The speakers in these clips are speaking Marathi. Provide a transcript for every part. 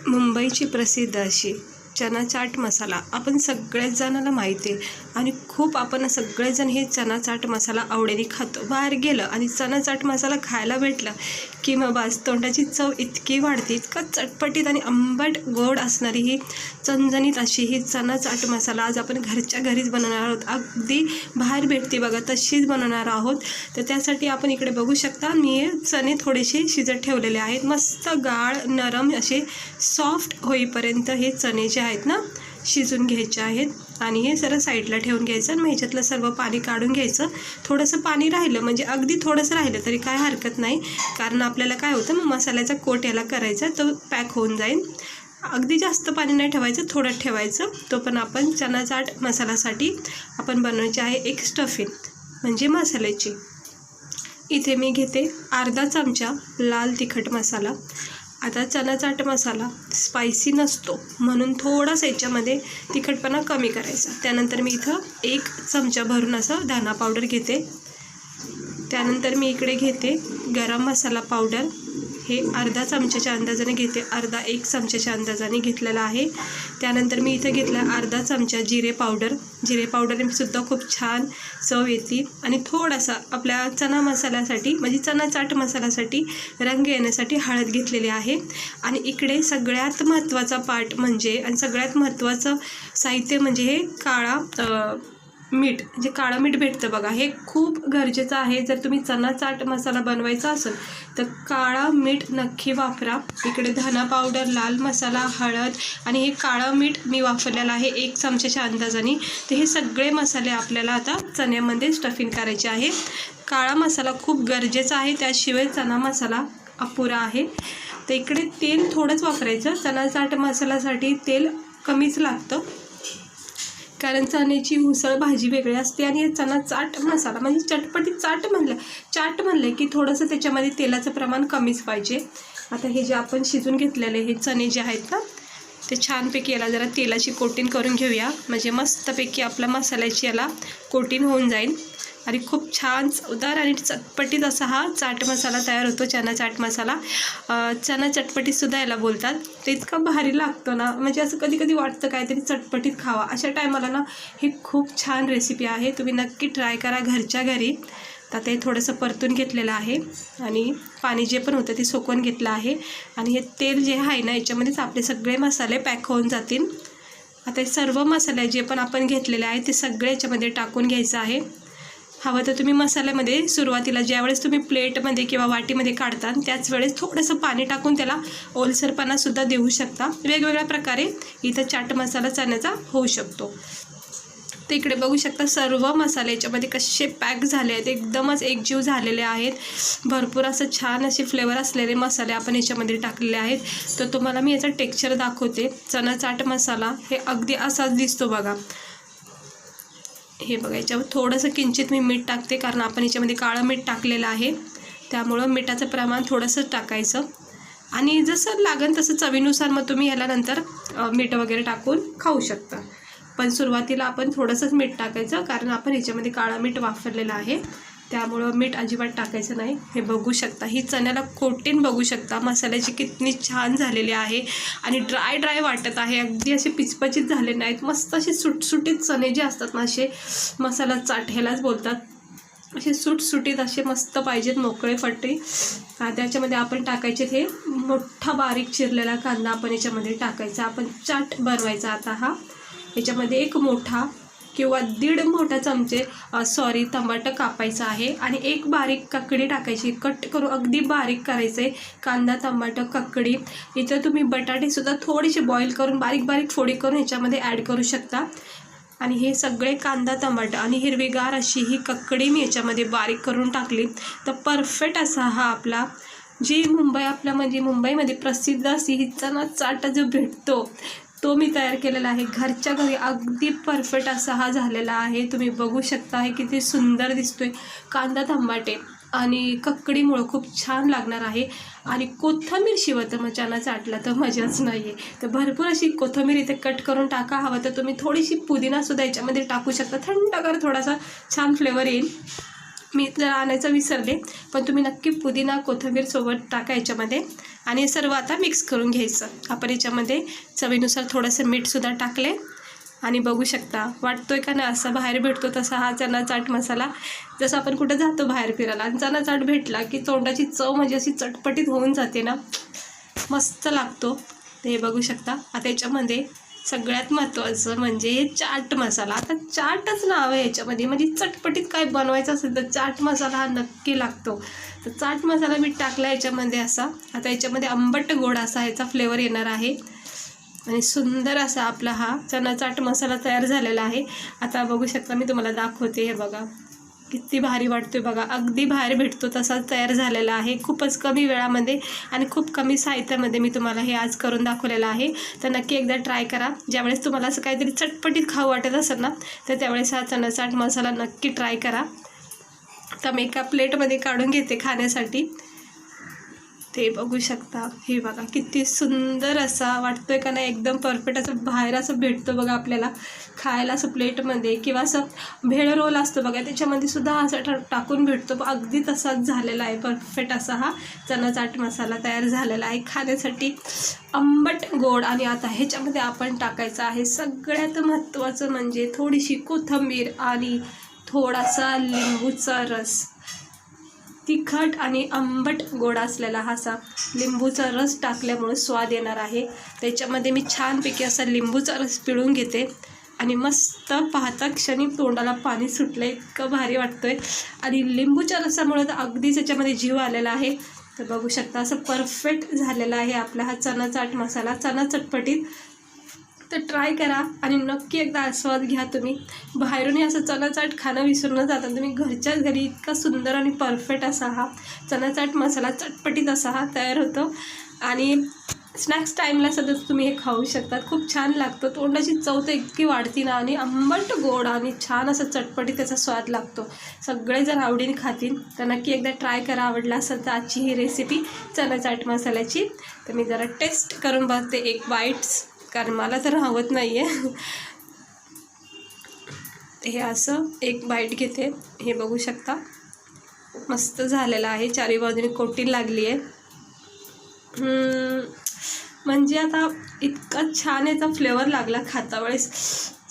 मुंबईची प्रसिद्ध अशी चना चाट मसाला आपण सगळ्याच जणांना माहिती आहे आणि खूप आपण सगळेजण हे चना चाट मसाला आवडीने खातो. बाहेर गेलं आणि चना चाट मसाला खायला भेटला की मग बस तोंडाची चव इतकी वाढते, इतका चटपटीत आणि आंबट गोड असणारी ही चणचणीत अशी ही चना चाट मसाला आज आपण घरच्या घरीच बनवणार आहोत. अगदी बाहेर भेटते बघा तशीच बनवणार आहोत. तर त्यासाठी आपण इकडे बघू शकता मी हे चणे थोडेसे शिजत ठेवलेले आहेत. मस्त गाळ नरम असे सॉफ्ट होईपर्यंत हे चणे जे आहेत ना शिजून घ्यायचे आहेत आणि हे सरळ साईडला ठेवून घ्यायचं आणि ह्याच्यातलं सर्व पाणी काढून घ्यायचं. थोडंसं पाणी राहिलं म्हणजे अगदी थोडंसं राहिलं तरी काय हरकत नाही, कारण आपल्याला काय होतं मग मसाल्याचा कोट याला करायचा तो पॅक होऊन जाईल. अगदी जास्त पाणी नाही ठेवायचं, थोडं ठेवायचं. तो पण आपण चना चाट मसाल्यासाठी आपण बनवायची आहे एक स्टफिंग म्हणजे मसाल्याची. इथे मी घेते अर्धा चमचा लाल तिखट मसाला. आता चना चाट मसाला स्पायसी नसतो म्हणून थोडासा याच्यामध्ये तिखटपणा कमी करायचा. त्यानंतर मी इथं 1 चमचा भरून असं धना पावडर घेते. त्यानंतर मी इकडे घेते गरम मसाला पावडर, हे अर्धा चमच्याच्या अंदाजाने घेते, अर्धा 1 चमच्याच्या अंदाजाने घेतलेला आहे. त्यानंतर मी इथं घेतला अर्धा चमचा जिरे पावडर. जिरे पावडरसुद्धा खूप छान चव येते आणि थोडासा आपल्या चना मसाल्यासाठी म्हणजे चना चाट मसाल्यासाठी रंग येण्यासाठी हळद घेतलेली आहे. आणि इकडे सगळ्यात महत्त्वाचा पार्ट म्हणजे आणि सगळ्यात महत्त्वाचं साहित्य म्हणजे हे काळा मीठ, जे काळं मीठ भेटतं बघा, हे खूप गरजेचं आहे. जर तुम्ही चना चाट मसाला बनवायचा असेल तर काळं मीठ नक्की वापरा. इकडे धना पावडर, लाल मसाला, हळद आणि हे काळं मीठ मी वापरलेलं आहे 1 चमच्याच्या अंदाजाने. तर हे सगळे मसाले आपल्याला आता चण्यामध्ये स्टफिंग करायचे आहे. काळा मसाला खूप गरजेचा आहे, त्याशिवाय चना मसाला अपुरा आहे. तर इकडे तेल थोडंच वापरायचं. चना चाट मसाल्यासाठी तेल कमीच लागतं, कारण चण्याची उसळ भाजी वेगळी असते आणि हे चना चाट मसाला म्हणजे चटपटी चाट म्हणलं की थोडंसं त्याच्यामध्ये तेलाचं प्रमाण कमीच पाहिजे. आता हे जे आपण शिजून घेतलेले हे चणे जे आहेत ना ते छानपैकी याला जरा तेलाची कोटिंग करून घेऊया, म्हणजे मस्तपैकी आपला मसाल्याची याला कोटिंग होऊन जाईल आणि खूप छान चवदार आणि चटपटीत असा हा चाट मसाला तयार होतो. चना चाट मसाला चना चटपटीतसुद्धा याला बोलतात. ते इतकं भारी लागतं ना, म्हणजे असं कधी कधी वाटतं काहीतरी चटपटीत खावा. अशा टायमाला ना ही खूप छान रेसिपी आहे, तुम्ही नक्की ट्राय करा घरच्या घरी. तर ते थोडंसं परतून घेतलेलं आहे आणि पाणी जे पण होतं ते सोकून घेतलं आहे आणि हे तेल जे आहे ना याच्यामध्येच आपले सगळे मसाले पॅक होऊन जातील. आता हे सर्व मसाले जे पण आपण घेतलेले आहेत ते सगळे याच्यामध्ये टाकून घ्यायचं आहे. हवं तर तुम्ही मसाल्यामध्ये सुरुवातीला ज्यावेळेस तुम्ही प्लेटमध्ये किंवा वाटीमध्ये काढता त्याच वेळेस थोडंसं पाणी टाकून त्याला ओलसरपणासुद्धा देऊ शकता. वेगवेगळ्या प्रकारे इथं चाट मसाला चण्याचा होऊ शकतो. तर इकडे बघू शकता सर्व मसाले याच्यामध्ये कसे पॅक झाले आहेत, एकदमच एकजीव झालेले आहेत. भरपूर असं छान असे फ्लेवर असलेले मसाले आपण याच्यामध्ये टाकलेले आहेत. तर तुम्हाला मी याचा टेक्स्चर दाखवते. चना चाट मसाला हे अगदी असाच दिसतो बघा. हे बघा याच्यावर थोडंसं किंचित मी मीठ टाकते, कारण आपण याच्यामध्ये काळं मीठ टाकलेलं आहे, त्यामुळं मिठाचं प्रमाण थोडंसं टाकायचं आणि जसं लागेल तसं चवीनुसार मग तुम्ही ह्याला नंतर मीठ वगैरे टाकून खाऊ शकता. पण सुरुवातीला आपण थोडंसंच मीठ टाकायचं, कारण आपण ह्याच्यामध्ये काळं मीठ वापरलेलं आहे, त्यामुळं मीठ अजिबात टाकायचं नाही. हे बघू शकता ही चण्याला कोटिंग बघू शकता मसाल्याची किती छान झालेली आहे आणि ड्राय वाटत आहे, अगदी असे पिचपचित झाले नाहीत. मस्त असे सुटसुटीत चणे जे असतात ना असे मसाला चाट ह्यालाच बोलतात, असे सुटसुटीत असे मस्त पाहिजेत मोकळे फट्टे. त्याच्यामध्ये आपण टाकायचे हे मोठा बारीक चिरलेला कांदा आपण याच्यामध्ये टाकायचा. आपण चाट बनवायचा आता हा. याच्यामध्ये 1 मोठा किंवा 1.5 मोठा चमचे टमाटर कापायचं आहे आणि 1 बारीक काकडी टाकायची, कट करून अगदी बारीक करायचं आहे. कांदा, टमाटर, काकडी. इथं तुम्ही बटाटेसुद्धा थोडेसे बॉईल करून बारीक फोडी करून ह्याच्यामध्ये ॲड करू शकता. आणि हे सगळे कांदा, टमाटर आणि हिरवीगार अशी ही काकडी मी याच्यामध्ये बारीक करून टाकली. तर परफेक्ट असा हा आपला जी मुंबईमध्ये प्रसिद्ध अशी ही चना चाट जो भेटतो तो मी तयार केलेला आहे घरच्या घरी. अगदी परफेक्ट असा हा झालेला आहे. तुम्ही बघू शकता आहे किती सुंदर दिसतोय. कांदा, टमाटे आणि ककडीमुळं खूप छान लागणार आहे. आणि कोथिंबीर शिवत मग चना चाटला तर मजाच नाही आहे. तर भरपूर अशी कोथिंबीर इथे कट करून टाका. हवं तर तुम्ही थोडीशी पुदिनासुद्धा याच्यामध्ये टाकू शकता, थंडगार थोडासा छान फ्लेवर येईल. मी जरा आणायचं विसरले, पण तुम्ही नक्की पुदिना कोथिंबीर सोबत टाका याच्यामध्ये. आणि हे सर्व आता मिक्स करून घ्यायचं. आपण याच्यामध्ये चवीनुसार थोडंसं मीठसुद्धा टाकले आणि बघू शकता वाटतोय का नाही असा बाहेर भेटतो तसा हा चना चाट मसाला. जसं आपण कुठं जातो बाहेर फिरायला आणि चना चाट भेटला की तोंडाची चव म्हणजे अशी चटपटीत होऊन जाते ना, मस्त लागतो. ते बघू शकता. आता याच्यामध्ये सगळ्यात महत्त्वाचं म्हणजे चाट मसाला. आता चाटच नाव आहे याच्यामध्ये, म्हणजे चटपटीत काय बनवायचं असेल तर चाट मसाला हा नक्की लागतो. तर चाट मसाला मी टाकला याच्यामध्ये असा. आता याच्यामध्ये आंबट गोड असा ह्याचा फ्लेवर येणार आहे आणि सुंदर असा आपला हा चना चाट मसाला तयार झालेला आहे. आता बघू शकता मी तुम्हाला दाखवते. हे बघा किती भारी वाटतोय बघा, अगदी बाहेर भेटतो तसाच तयार झालेला आहे. खूपच कमी वेळामध्ये आणि खूप कमी साहित्यामध्ये मी तुम्हाला हे आज करून दाखवलेलं आहे. तर नक्की एकदा ट्राय करा. ज्यावेळेस तुम्हाला असं काहीतरी चटपटीत खाऊ वाटत असेल ना, तर त्यावेळेस हा चना चाट मसाला नक्की ट्राय करा. तर मी एका प्लेटमध्ये काढून घेते खाण्यासाठी. ते बघू शकता. हे बघा किती सुंदर असा वाटतोय का नाही, एकदम परफेक्ट असं बाहेर असं भेटतो बघा आपल्याला खायला असं प्लेटमध्ये, किंवा असं भेळ रोल असतो बघा त्याच्यामध्ये सुद्धा असं टाकून भेटतो. अगदी तसाच झालेला आहे. परफेक्ट असा हा चना चाट मसाला तयार झालेला आहे खाण्यासाठी, आंबट गोड. आणि आता ह्याच्यामध्ये आपण टाकायचं आहे सगळ्यात महत्त्वाचं म्हणजे थोडीशी कोथिंबीर आणि थोडासा लिंबूचा रस. तिखट आणि आंबट गोड असलेला हा असा लिंबूचा रस टाकल्यामुळे स्वाद येणार आहे. त्याच्यामध्ये मी छानपैकी असा लिंबूचा रस पिळून घेते आणि मस्त पाहता क्षणी तोंडाला पाणी सुटलं, इतकं भारी वाटतोय. आणि लिंबूच्या रसामुळे तर अगदीच याच्यामध्ये जीव आलेला आहे. तर बघू शकता असं परफेक्ट झालेला आहे आपला हा चना चाट मसाला, चना चटपटीत. तर ट्राय करा आणि नक्की एकदा आस्वाद घ्या तुम्ही. बाहेरूनही असं चना चाट खाणं विसरून न जाता तुम्ही घरच्याच घरी इतका सुंदर आणि परफेक्ट असा हा चना चाट मसाला चटपटीत असा हा तयार होतो. आणि स्नॅक्स टाईमला सध्या तुम्ही हे खाऊ शकतात. खूप छान लागतो. तोंडाची चव तर इतकी वाढती ना, आणि आंबट गोड आणि छान असं चटपटीत त्याचा स्वाद लागतो. सगळेजण आवडीने खातील. तर नक्की एकदा ट्राय करा. आवडला असेल तर आजची ही रेसिपी चना चाट मसाल्याची. तर मी जरा टेस्ट करून बघते एक बाईट्स, कारण मला तर राहत नाही आहे. हे असं एक बाईट घेते. हे बघू शकता मस्त झालेलं आहे. चारी बाजूने कोटिंग लागली आहे. म्हणजे आता इतका छान याचा फ्लेवर लागला खाता वेळेस,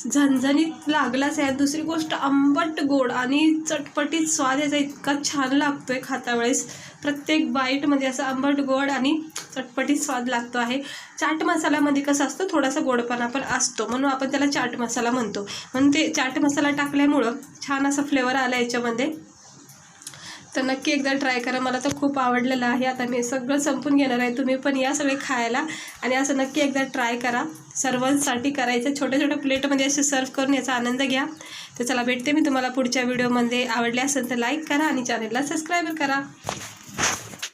झणझणीत लागलाच आहे. दुसरी गोष्ट आंबट गोड आणि चटपटीत स्वाद याचा इतका छान लागतोय खाता वेळेस. प्रत्येक बाईटमध्ये असं आंबट गोड आणि चटपटीत स्वाद लागतो आहे. चाट मसाल्यामध्ये कसं असतं, थोडासा गोडपणा पण असतो, म्हणून आपण त्याला चाट मसाला म्हणतो. म्हणून ते चाट मसाला टाकल्यामुळं छान असा फ्लेवर आला याच्यामध्ये. तर नक्की एकदा ट्राय करा. मला तर खूप आवडलेलं आहे. आता मी सगळं संपून घेणार आहे. तुम्ही पण या सगळे खायला आणि असं नक्की एकदा ट्राय करा. सर्वांसाठी करायचं, छोट्या छोट्या प्लेटमध्ये असे सर्व करून याचा आनंद घ्या. तर चला भेटते मी तुम्हाला पुढच्या व्हिडिओमध्ये. आवडले असेल तर लाईक करा आणि चॅनलला सबस्क्राईब करा.